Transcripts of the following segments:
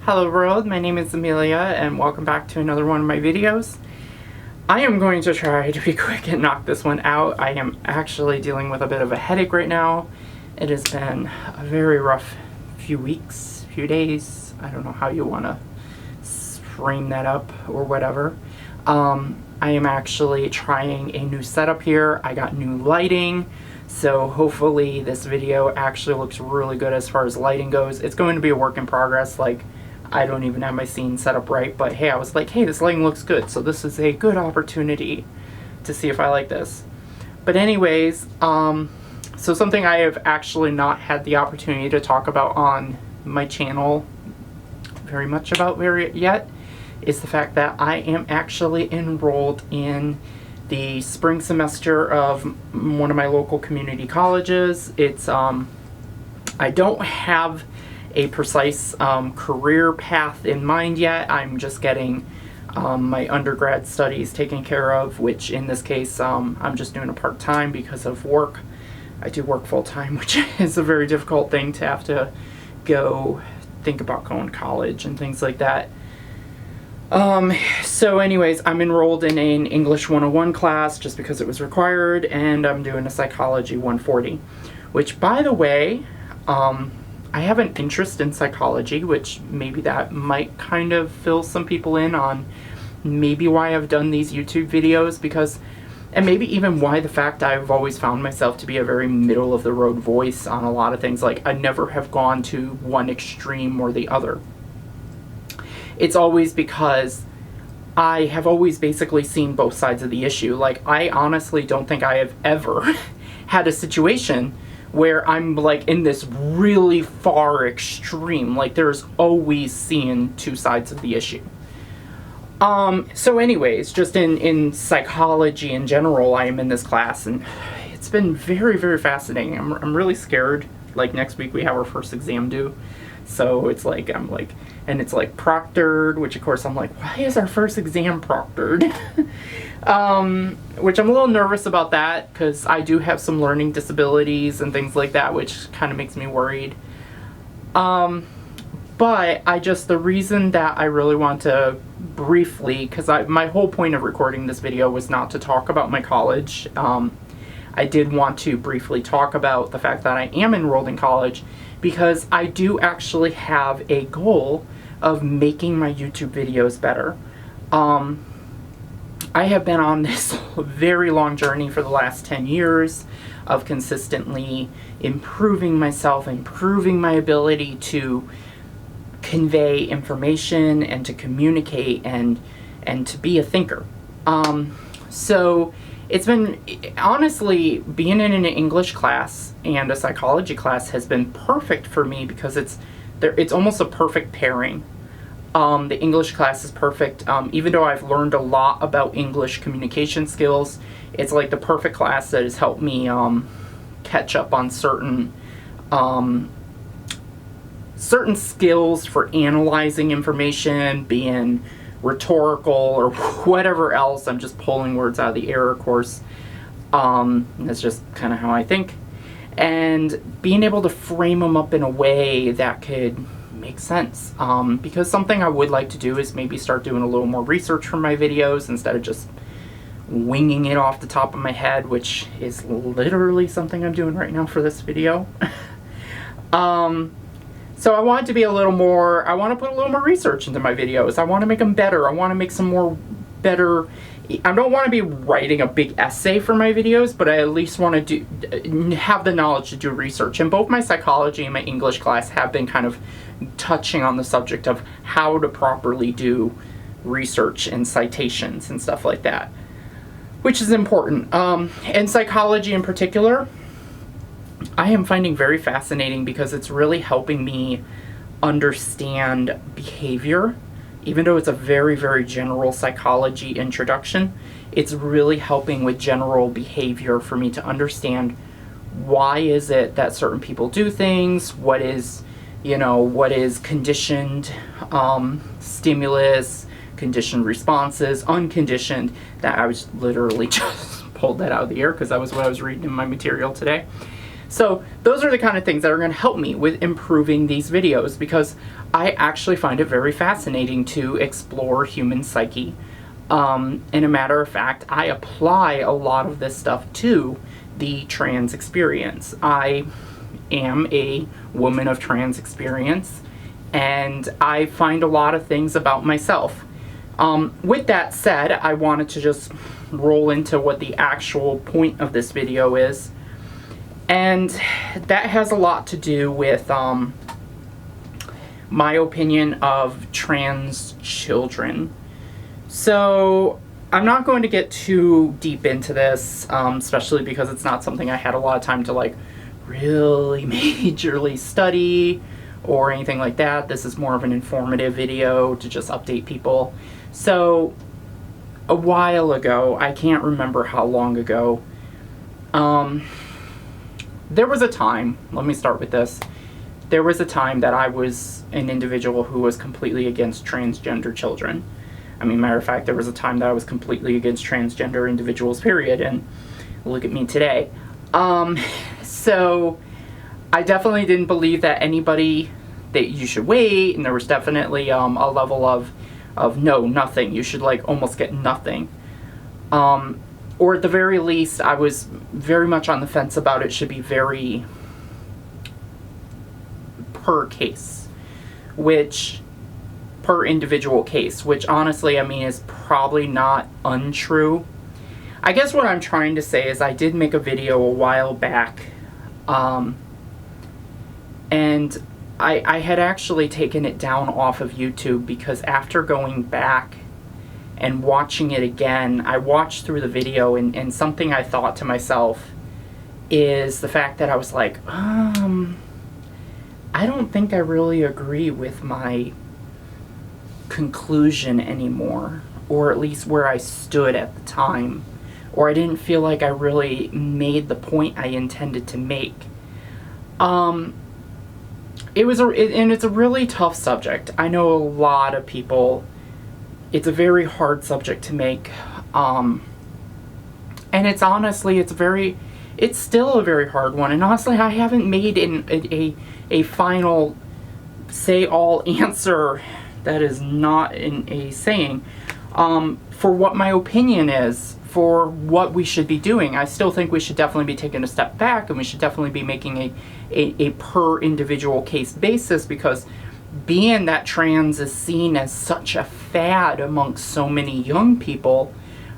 Hello world, my name is Amelia and welcome back to another one of my videos. I am going to try to be quick and knock this one out. I am actually dealing with a bit of a headache right now. It has been a very rough few weeks, few days. I don't know how you want to frame that up or whatever. I am actually trying a new setup here. I got new lighting. So hopefully this video actually looks really good as far as lighting goes. It's going to be a work in progress. Like, I don't even have my scene set up right, but hey, I was like, hey, this lighting looks good. So this is a good opportunity to see if I like this. But anyways, so something I have actually not had the opportunity to talk about on my channel very much about yet is the fact that I am actually enrolled in the spring semester of one of my local community colleges. It's, I don't have a precise career path in mind yet. I'm just getting my undergrad studies taken care of, which in this case I'm just doing a part-time because of work. I do work full-time, which is a very difficult thing to have to go think about going to college and things like that. So anyways, I'm enrolled in an English 101 class just because it was required, and I'm doing a Psychology 140, which, by the way, I have an interest in psychology, which maybe that might kind of fill some people in on maybe why I've done these YouTube videos, because, and maybe even why the fact I've always found myself to be a very middle of the road voice on a lot of things. Like, I never have gone to one extreme or the other. It's always because I have always basically seen both sides of the issue. Like, I honestly don't think I have ever had a situation where I'm like in this really far extreme. Like, there's always seeing two sides of the issue. So anyways, just in psychology in general, I am in this class and it's been very, very fascinating. I'm really scared. Like, next week we have our first exam due. So it's like, and it's like proctored, which of course I'm like, why is our first exam proctored? Which I'm a little nervous about that because I do have some learning disabilities and things like that, which kind of makes me worried. But the reason that I really want to briefly, because my whole point of recording this video was not to talk about my college. I did want to briefly talk about the fact that I am enrolled in college because I do actually have a goal of making my YouTube videos better. I have been on this very long journey for the last 10 years of consistently improving myself, improving my ability to convey information and to communicate and to be a thinker. So it's been, honestly, being in an English class and a psychology class has been perfect for me because it's almost a perfect pairing. The English class is perfect. Even though I've learned a lot about English communication skills, it's like the perfect class that has helped me catch up on certain skills for analyzing information, being rhetorical or whatever else. I'm just pulling words out of the air, of course. That's just kind of how I think. And being able to frame them up in a way that could make sense. Because something I would like to do is maybe start doing a little more research for my videos instead of just winging it off the top of my head, which is literally something I'm doing right now for this video. So I want to be a little more, I want to put a little more research into my videos. I want to make them better. I want to make some more better. I don't want to be writing a big essay for my videos, but I at least want to have the knowledge to do research. And both my psychology and my English class have been kind of touching on the subject of how to properly do research and citations and stuff like that, which is important. And psychology in particular, I am finding very fascinating because it's really helping me understand behavior. Even though it's a very, very general psychology introduction, it's really helping with general behavior for me to understand why is it that certain people do things, what is, what is conditioned stimulus, conditioned responses, unconditioned. That I was literally just pulled that out of the air because that was what I was reading in my material today. So those are the kind of things that are going to help me with improving these videos, because I actually find it very fascinating to explore human psyche. And a matter of fact, I apply a lot of this stuff to the trans experience. I am a woman of trans experience, and I find a lot of things about myself. With that said, I wanted to just roll into what the actual point of this video is. And that has a lot to do with my opinion of trans children. So I'm not going to get too deep into this, especially because it's not something I had a lot of time to like really majorly study or anything like that. This is more of an informative video to just update people. So a while ago, I can't remember how long ago, there was a time, let me start with this. There was a time that I was an individual who was completely against transgender children. I mean, matter of fact, there was a time that I was completely against transgender individuals, period, and look at me today. So I definitely didn't believe that anybody, that you should wait, and there was definitely a level of no, nothing. You should like almost get nothing. Or at the very least, I was very much on the fence about it should be very per case, which per individual case, which honestly, I mean, is probably not untrue. I guess what I'm trying to say is I did make a video a while back, and I had actually taken it down off of YouTube because after going back and watching it again, I watched through the video, and something I thought to myself is the fact that I was like, I don't think I really agree with my conclusion anymore, or at least where I stood at the time, or I didn't feel like I really made the point I intended to make. It's a really tough subject. I know a lot of people, it's a very hard subject to make, and it's honestly, it's still a very hard one, and honestly, I haven't made a final say-all answer that is not in a saying, for what my opinion is, for what we should be doing. I still think we should definitely be taking a step back, and we should definitely be making a per individual case basis, because being that trans is seen as such a fad amongst so many young people,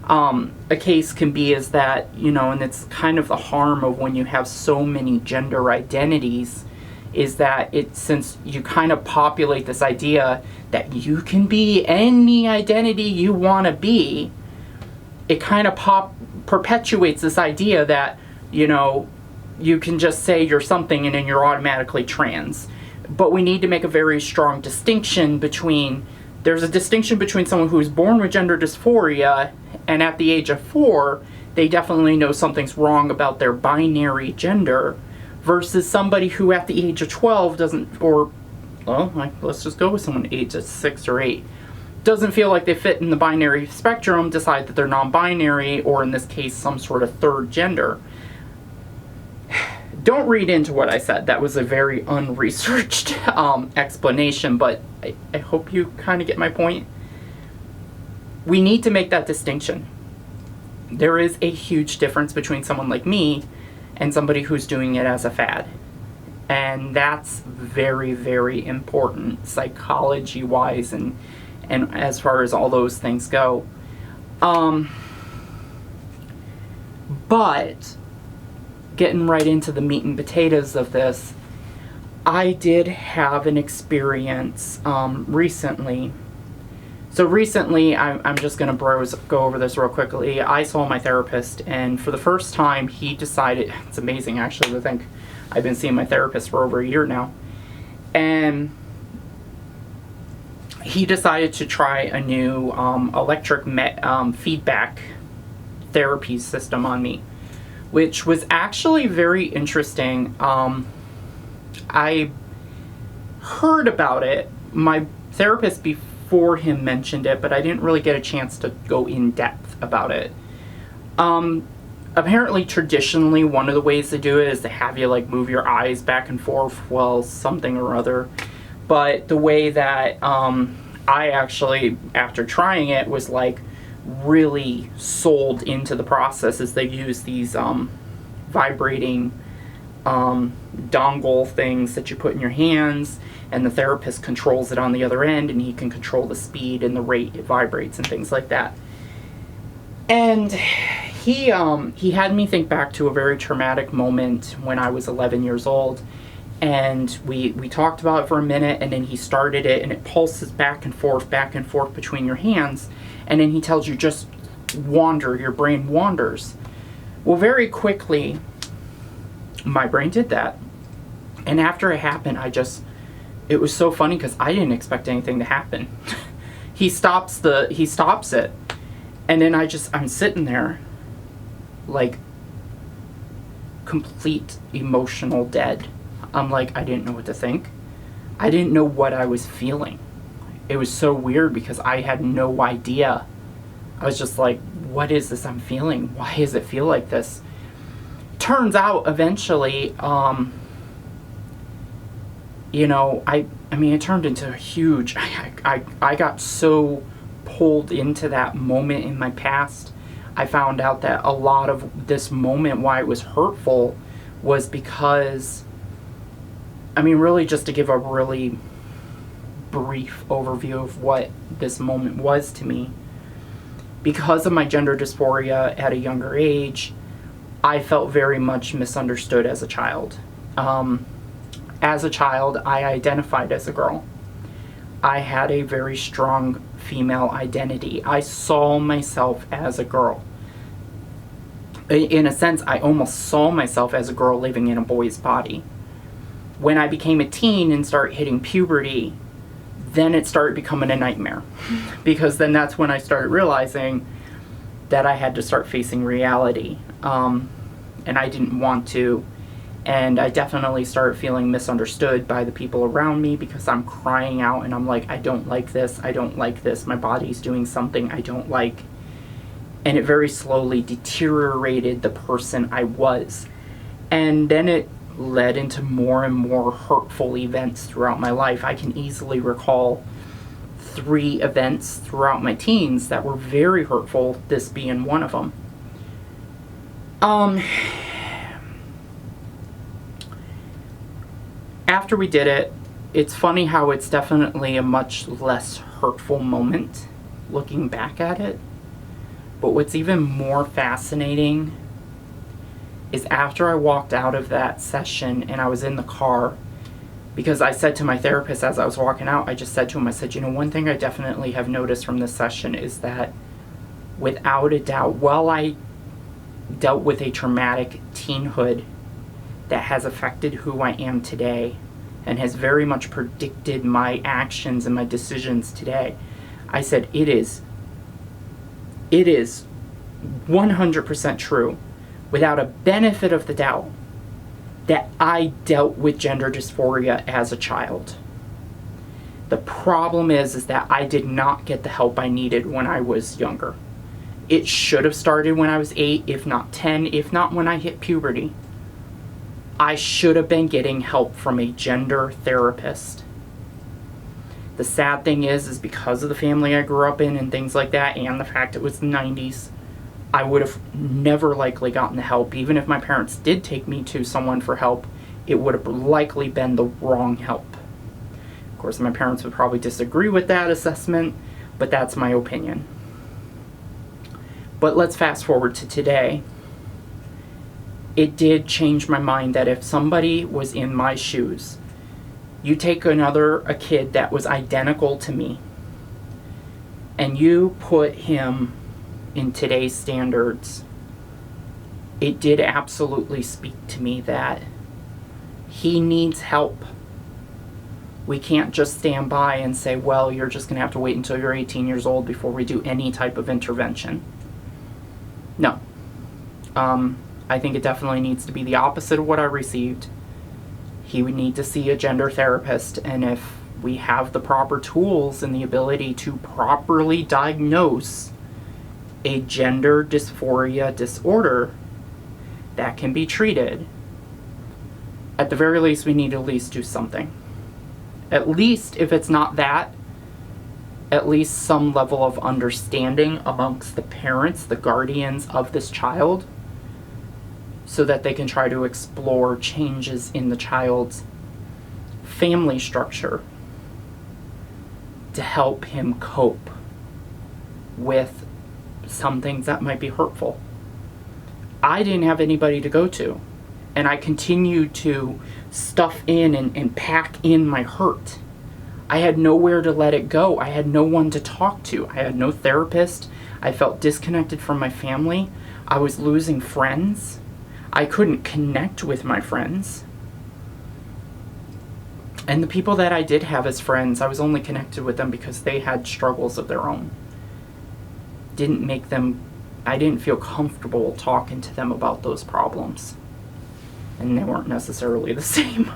a case can be is that, you know, and it's kind of the harm of when you have so many gender identities, is that since you kind of populate this idea that you can be any identity you want to be, it kind of perpetuates this idea that, you know, you can just say you're something and then you're automatically trans. But we need to make a very strong distinction between, there's a distinction between someone who is born with gender dysphoria and at the age of 4, they definitely know something's wrong about their binary gender, versus somebody who at the age of 12 doesn't, or, well, let's just go with someone age of 6 or 8, doesn't feel like they fit in the binary spectrum, decide that they're non-binary, or in this case, some sort of third gender. Don't read into what I said. That was a very unresearched explanation, but I hope you kind of get my point. We need to make that distinction. There is a huge difference between someone like me and somebody who's doing it as a fad. And that's very, very important, psychology-wise, and as far as all those things go. But getting right into the meat and potatoes of this, I did have an experience recently. So recently, I'm just going to go over this real quickly. I saw my therapist, and for the first time, he decided, it's amazing actually to think I've been seeing my therapist for over a year now, and he decided to try a new electric feedback therapy system on me, which was actually very interesting. I heard about it. My therapist before him mentioned it, but I didn't really get a chance to go in depth about it. apparently traditionally one of the ways to do it is to have you like move your eyes back and forth while something or other. But the way that I actually, after trying it, was like really sold into the process is they use these vibrating dongle things that you put in your hands, and the therapist controls it on the other end, and he can control the speed and the rate it vibrates and things like that. And he had me think back to a very traumatic moment when I was 11 years old, and we talked about it for a minute, and then he started it, and it pulses back and forth between your hands, and then he tells you just wander, your brain wanders. Well, very quickly my brain did that, and after it happened, it was so funny because I didn't expect anything to happen. He stops it, and then I'm sitting there like complete emotional dead. I'm like, I didn't know what to think. I didn't know what I was feeling. It was so weird because I had no idea. I was just like, what is this I'm feeling? Why does it feel like this? Turns out eventually, you know, I mean, it turned into a huge, I got so pulled into that moment in my past. I found out that a lot of this moment, why it was hurtful, was because, I mean, really just to give a really brief overview of what this moment was to me. Because of my gender dysphoria at a younger age, I felt very much misunderstood as a child. As a child, I identified as a girl. I had a very strong female identity. I saw myself as a girl. In a sense, I almost saw myself as a girl living in a boy's body. When I became a teen and started hitting puberty, then it started becoming a nightmare. Because then that's when I started realizing that I had to start facing reality. And I didn't want to. And I definitely started feeling misunderstood by the people around me because I'm crying out and I'm like, I don't like this, I don't like this, my body's doing something I don't like. And it very slowly deteriorated the person I was. And then it led into more and more hurtful events throughout my life. I can easily recall 3 events throughout my teens that were very hurtful, this being one of them. After we did it, it's funny how it's definitely a much less hurtful moment looking back at it. But what's even more fascinating is after I walked out of that session and I was in the car, because I said to my therapist as I was walking out, I just said to him, I said, you know, one thing I definitely have noticed from this session is that without a doubt, while I dealt with a traumatic teenhood that has affected who I am today and has very much predicted my actions and my decisions today, I said it is 100% true, without a benefit of the doubt, that I dealt with gender dysphoria as a child. The problem is that I did not get the help I needed when I was younger. It should have started when I was 8, if not 10, if not when I hit puberty. I should have been getting help from a gender therapist. The sad thing is because of the family I grew up in and things like that, and the fact it was the 90s, I would have never likely gotten the help. Even if my parents did take me to someone for help, it would have likely been the wrong help. Of course, my parents would probably disagree with that assessment, but that's my opinion. But let's fast forward to today. It did change my mind that if somebody was in my shoes, you take a kid that was identical to me, and you put him in today's standards, it did absolutely speak to me that he needs help. We can't just stand by and say, well, you're just going to have to wait until you're 18 years old before we do any type of intervention. No. I think it definitely needs to be the opposite of what I received. He would need to see a gender therapist, and if we have the proper tools and the ability to properly diagnose a gender dysphoria disorder, that can be treated, at the very least, we need to at least do something. At least, if it's not that, at least some level of understanding amongst the parents, the guardians of this child, so that they can try to explore changes in the child's family structure to help him cope with some things that might be hurtful. I didn't have anybody to go to, and I continued to stuff in and pack in my hurt. I had nowhere to let it go. I had no one to talk to. I had no therapist. I felt disconnected from my family. I was losing friends. I couldn't connect with my friends. And the people that I did have as friends, I was only connected with them because they had struggles of their own. I didn't feel comfortable talking to them about those problems. And they weren't necessarily the same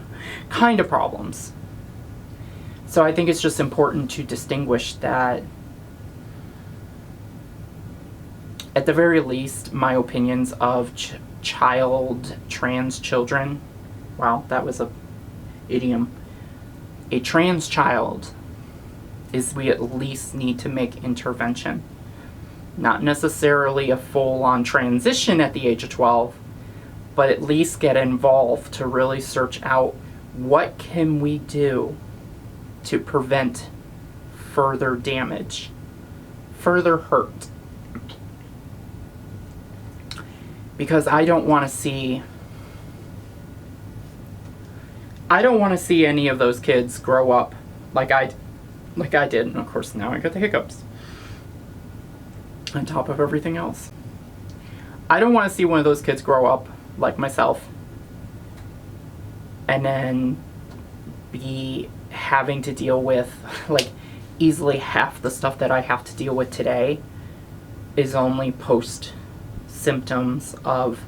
kind of problems. So I think it's just important to distinguish that, at the very least, my opinions of trans children, wow, that was a idiom. A trans child is we at least need to make intervention. Not necessarily a full-on transition at the age of 12, but at least get involved to really search out what can we do to prevent further damage, further hurt. Because I don't want to see any of those kids grow up like I did, and of course now I got the hiccups on top of everything else. I don't want to see one of those kids grow up like myself and then be having to deal with, like, easily half the stuff that I have to deal with today is only post symptoms of,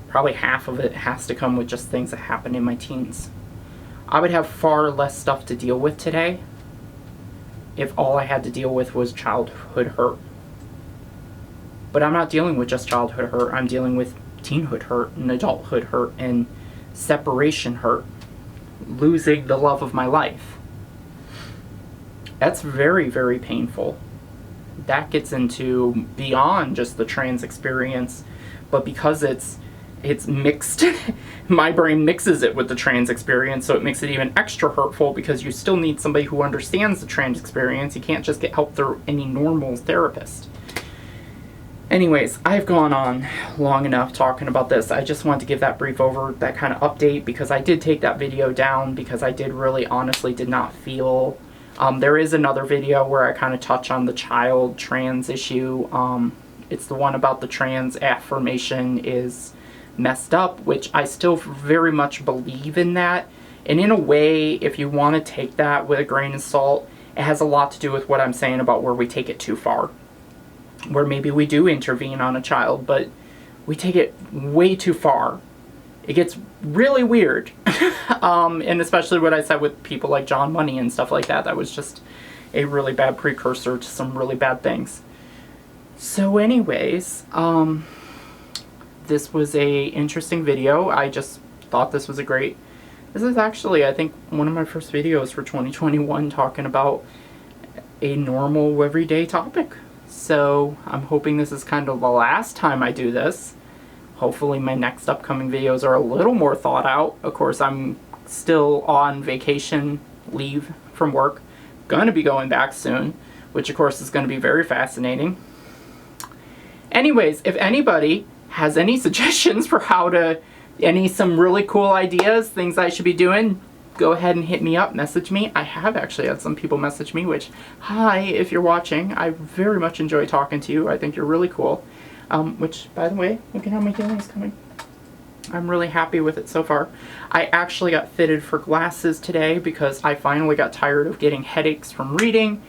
probably half of it has to come with just things that happened in my teens. I would have far less stuff to deal with today if all I had to deal with was childhood hurt. But I'm not dealing with just childhood hurt. I'm dealing with teenhood hurt and adulthood hurt and separation hurt. Losing the love of my life. That's very, very painful. That gets into beyond just the trans experience, but because it's mixed, my brain mixes it with the trans experience, so it makes it even extra hurtful because you still need somebody who understands the trans experience. You can't just get help through any normal therapist. Anyways, I've gone on long enough talking about this. I just wanted to give that brief that kind of update, because I did take that video down because I did really honestly did not feel... there is another video where I kind of touch on the child trans issue. It's the one about the trans affirmation is messed up, which I still very much believe in that. And in a way, if you want to take that with a grain of salt, it has a lot to do with what I'm saying about where we take it too far. Where maybe we do intervene on a child, but we take it way too far. It gets really weird. And especially what I said with people like John Money and stuff like that. That was just a really bad precursor to some really bad things. So anyways, this was a interesting video. I just thought this was this is actually, I think, one of my first videos for 2021 talking about a normal everyday topic. So I'm hoping this is kind of the last time I do this. Hopefully my next upcoming videos are a little more thought out. Of course, I'm still on vacation leave from work. Gonna be going back soon, which of course is gonna be very fascinating. Anyways, if anybody has any suggestions for some really cool ideas, things I should be doing, go ahead and hit me up, message me. I have actually had some people message me, which, hi, if you're watching, I very much enjoy talking to you. I think you're really cool. Which, by the way, look at how my healing is coming. I'm really happy with it so far. I actually got fitted for glasses today because I finally got tired of getting headaches from reading.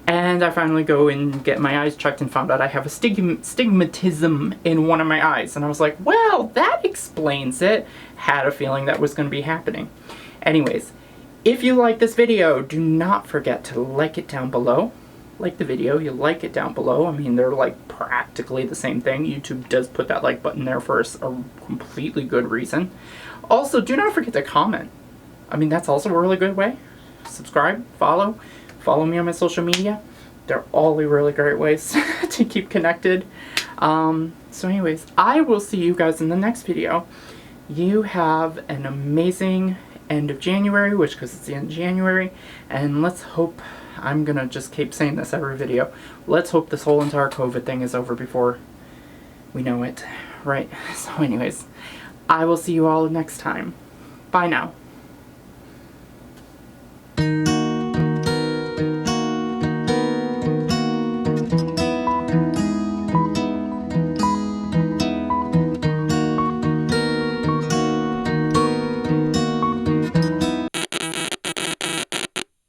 And I finally go and get my eyes checked and found out I have a stigmatism in one of my eyes. And I was like, well, that explains it. Had a feeling that was going to be happening. Anyways, if you like this video, do not forget to like it down below. like the video, you like it down below. I mean, they're like practically the same thing. YouTube does put that like button there for a completely good reason. Also, do not forget to comment. I mean, that's also a really good way. Subscribe, follow me on my social media. They're all really great ways to keep connected. So anyways, I will see you guys in the next video. You have an amazing end of January, which because it's the end of January, and let's hope, I'm gonna just keep saying this every video, let's hope this whole entire COVID thing is over before we know it, right? So anyways, I will see you all next time. Bye now.